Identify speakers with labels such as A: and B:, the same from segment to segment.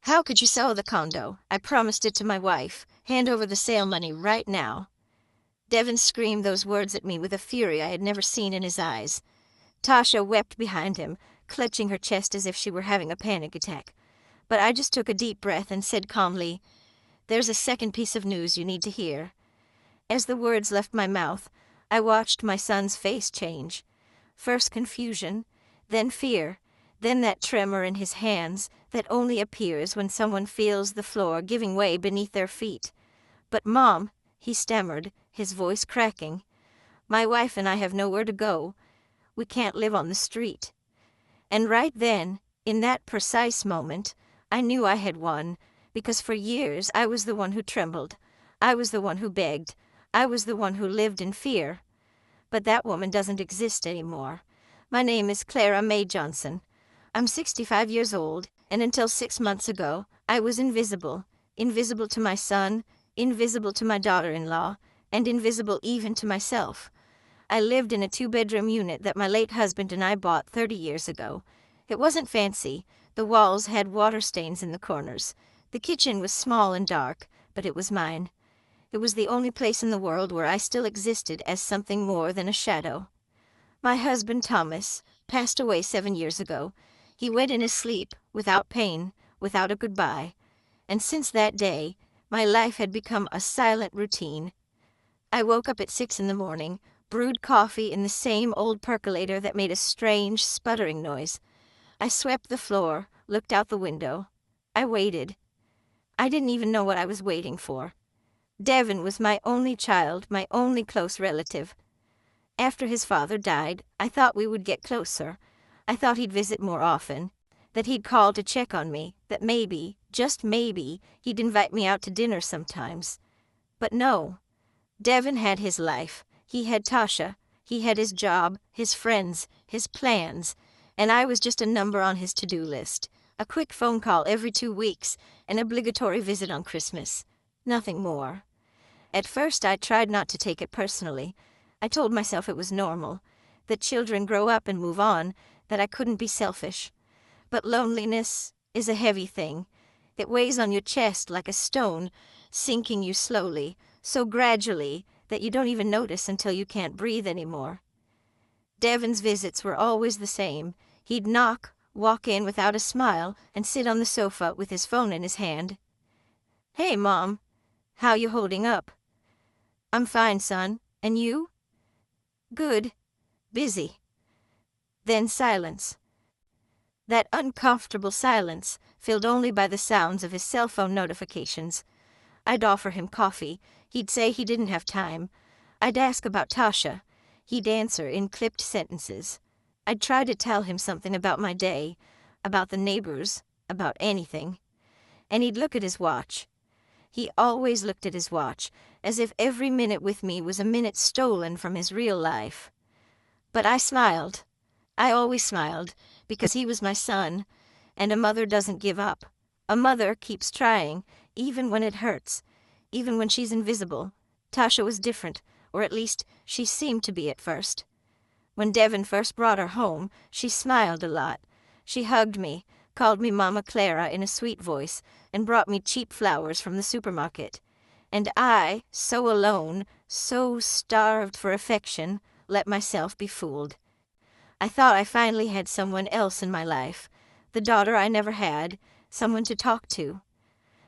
A: How could you sell the condo? I promised it to my wife. Hand over the sale money right now." Devin screamed those words at me with a fury I had never seen in his eyes. Tasha wept behind him, clutching her chest as if she were having a panic attack. But I just took a deep breath and said calmly, "There's a second piece of news you need to hear." As the words left my mouth, I watched my son's face change. First confusion, then fear, then that tremor in his hands that only appears when someone feels the floor giving way beneath their feet. "But Mom," he stammered, his voice cracking, "my wife and I have nowhere to go. We can't live on the street." And right then, in that precise moment, I knew I had won, because for years I was the one who trembled. I was the one who begged. I was the one who lived in fear. But that woman doesn't exist anymore. My name is Clara May Johnson. I'm 65 years old, and until 6 months ago, I was invisible. Invisible to my son, invisible to my daughter-in-law, and invisible even to myself. I lived in a 2-bedroom unit that my late husband and I bought 30 years ago. It wasn't fancy. The walls had water stains in the corners. The kitchen was small and dark, but it was mine. It was the only place in the world where I still existed as something more than a shadow. My husband, Thomas, passed away 7 years ago. He went in his sleep, without pain, without a goodbye. And since that day, my life had become a silent routine. I woke up at 6 in the morning, brewed coffee in the same old percolator that made a strange, sputtering noise. I swept the floor, looked out the window. I waited. I didn't even know what I was waiting for. Devin was my only child, my only close relative. After his father died, I thought we would get closer. I thought he'd visit more often, that he'd call to check on me, that maybe, just maybe, he'd invite me out to dinner sometimes. But no. Devin had his life. He had Tasha. He had his job, his friends, his plans, and I was just a number on his to-do list. A quick phone call every 2 weeks, an obligatory visit on Christmas. Nothing more. At first I tried not to take it personally. I told myself it was normal, that children grow up and move on, that I couldn't be selfish. But loneliness is a heavy thing. It weighs on your chest like a stone, sinking you slowly, so gradually that you don't even notice until you can't breathe anymore. Devin's visits were always the same. He'd knock, walk in without a smile, and sit on the sofa with his phone in his hand. "Hey, Mom. How you holding up?" "I'm fine, son. And you?" "Good. Busy." Then silence. That uncomfortable silence, filled only by the sounds of his cell phone notifications. I'd offer him coffee. He'd say he didn't have time. I'd ask about Tasha. He'd answer in clipped sentences. I'd try to tell him something about my day, about the neighbors, about anything. And he'd look at his watch. He always looked at his watch, as if every minute with me was a minute stolen from his real life. But I smiled. I always smiled, because he was my son, and a mother doesn't give up. A mother keeps trying, even when it hurts, even when she's invisible. Tasha was different, or at least she seemed to be at first. When Devin first brought her home, she smiled a lot. She hugged me, called me Mama Clara in a sweet voice, and brought me cheap flowers from the supermarket. And I, so alone, so starved for affection, let myself be fooled. I thought I finally had someone else in my life, the daughter I never had, someone to talk to.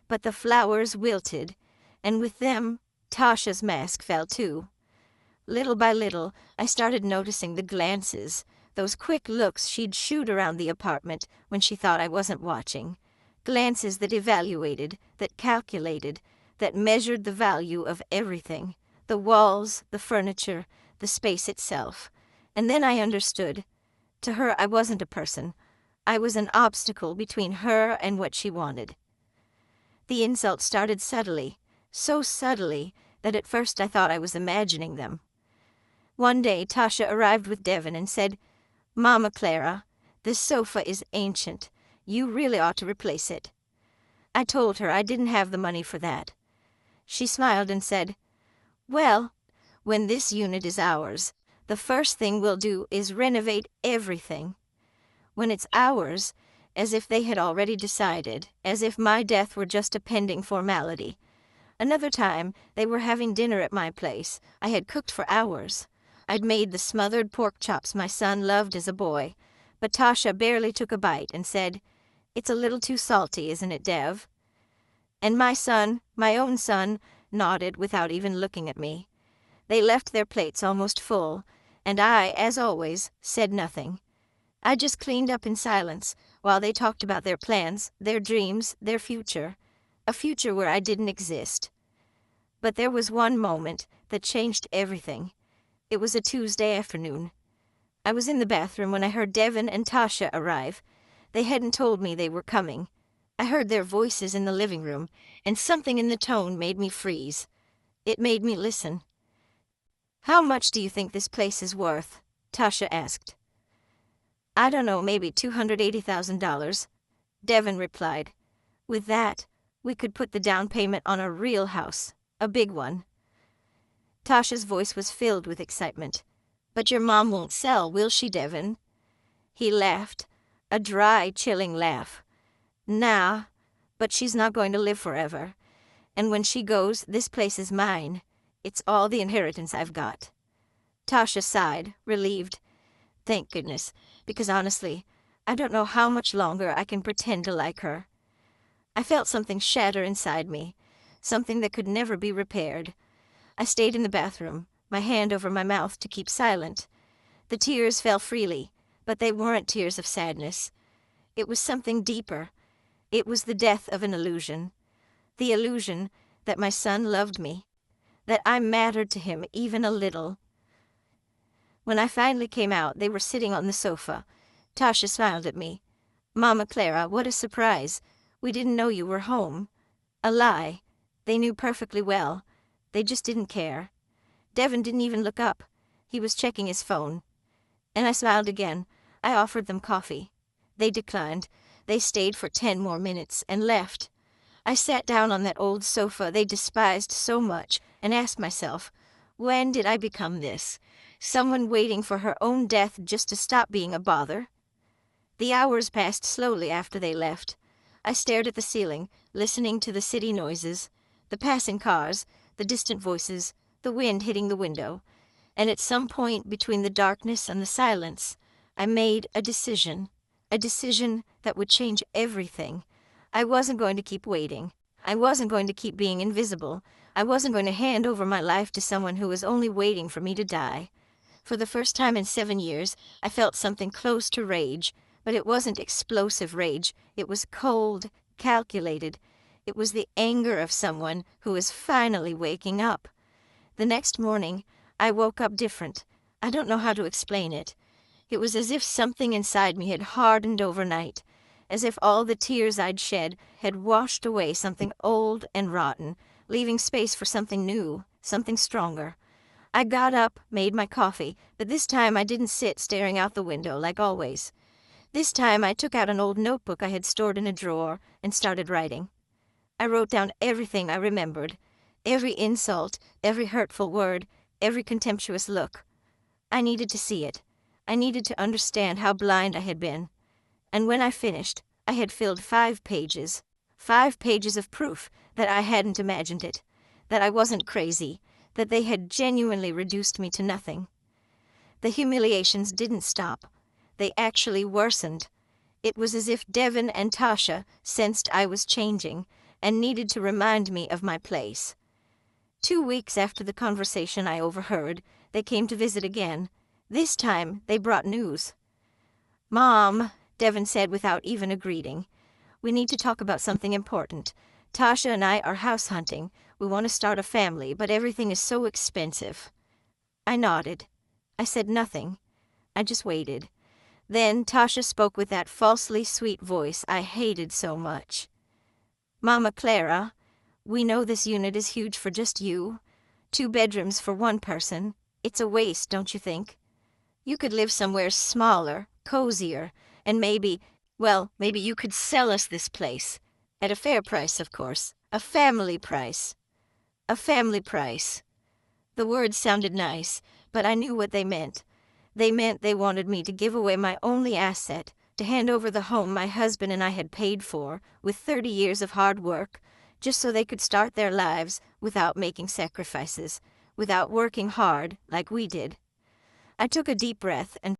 A: But the flowers wilted, and with them, Tasha's mask fell too. Little by little, I started noticing the glances, those quick looks she'd shoot around the apartment when she thought I wasn't watching. Glances that evaluated, that calculated, that measured the value of everything, the walls, the furniture, the space itself. And then I understood. To her, I wasn't a person. I was an obstacle between her and what she wanted. The insults started subtly, so subtly that at first I thought I was imagining them. One day, Tasha arrived with Devin and said, "Mama Clara, this sofa is ancient. You really ought to replace it." I told her I didn't have the money for that. She smiled and said, "Well, when this unit is ours, the first thing we'll do is renovate everything. When it's ours, as if they had already decided, as if my death were just a pending formality. Another time, they were having dinner at my place. I had cooked for hours. I'd made the smothered pork chops my son loved as a boy, but Tasha barely took a bite and said, "It's a little too salty, isn't it, Dev?" And my son, my own son, nodded without even looking at me. They left their plates almost full, and I, as always, said nothing. I just cleaned up in silence while they talked about their plans, their dreams, their future, a future where I didn't exist. But there was one moment that changed everything. It was a Tuesday afternoon. I was in the bathroom when I heard Devin and Tasha arrive. They hadn't told me they were coming. I heard their voices in the living room, and something in the tone made me freeze. It made me listen. "How much do you think this place is worth?" Tasha asked. "I don't know, maybe $280,000, Devin replied. "With that, we could put the down payment on a real house, a big one." Tasha's voice was filled with excitement. "But your mom won't sell, will she, Devin?" He laughed, a dry, chilling laugh. "Nah, but she's not going to live forever. And when she goes, this place is mine. It's all the inheritance I've got." Tasha sighed, relieved. "Thank goodness, because honestly, I don't know how much longer I can pretend to like her." I felt something shatter inside me, something that could never be repaired. I stayed in the bathroom, my hand over my mouth to keep silent. The tears fell freely, but they weren't tears of sadness. It was something deeper. It was the death of an illusion. The illusion that my son loved me, that I mattered to him even a little. When I finally came out, they were sitting on the sofa. Tasha smiled at me. "Mama Clara, what a surprise. We didn't know you were home." A lie. They knew perfectly well. They just didn't care. Devin didn't even look up. He was checking his phone. And I smiled again. I offered them coffee. They declined. They stayed for 10 more minutes and left. I sat down on that old sofa they despised so much and asked myself, when did I become this? Someone waiting for her own death just to stop being a bother? The hours passed slowly after they left. I stared at the ceiling, listening to the city noises, the passing cars, the distant voices, the wind hitting the window. And at some point between the darkness and the silence, I made a decision that would change everything. I wasn't going to keep waiting. I wasn't going to keep being invisible. I wasn't going to hand over my life to someone who was only waiting for me to die. For the first time in 7 years, I felt something close to rage, but it wasn't explosive rage. It was cold, calculated. It was the anger of someone who is finally waking up. The next morning, I woke up different. I don't know how to explain it. It was as if something inside me had hardened overnight, as if all the tears I'd shed had washed away something old and rotten, leaving space for something new, something stronger. I got up, made my coffee, but this time I didn't sit staring out the window like always. This time I took out an old notebook I had stored in a drawer and started writing. I wrote down everything I remembered, every insult, every hurtful word, every contemptuous look. I needed to see it. I needed to understand how blind I had been. And when I finished, I had filled 5 pages. 5 pages of proof that I hadn't imagined it, that I wasn't crazy, that they had genuinely reduced me to nothing. The humiliations didn't stop. They actually worsened. It was as if Devin and Tasha sensed I was changing and needed to remind me of my place. 2 weeks after the conversation I overheard, they came to visit again. This time, they brought news. "Mom," Devin said without even a greeting, "we need to talk about something important. Tasha and I are house hunting. We want to start a family, but everything is so expensive." I nodded. I said nothing. I just waited. Then Tasha spoke with that falsely sweet voice I hated so much. "Mama Clara, we know this unit is huge for just you. 2 bedrooms for 1 person. It's a waste, don't you think? You could live somewhere smaller, cozier, and maybe you could sell us this place. At a fair price, of course. A family price. A family price." The words sounded nice, but I knew what they meant. They meant they wanted me to give away my only asset, to hand over the home my husband and I had paid for with 30 years of hard work, just so they could start their lives without making sacrifices, without working hard like we did. I took a deep breath and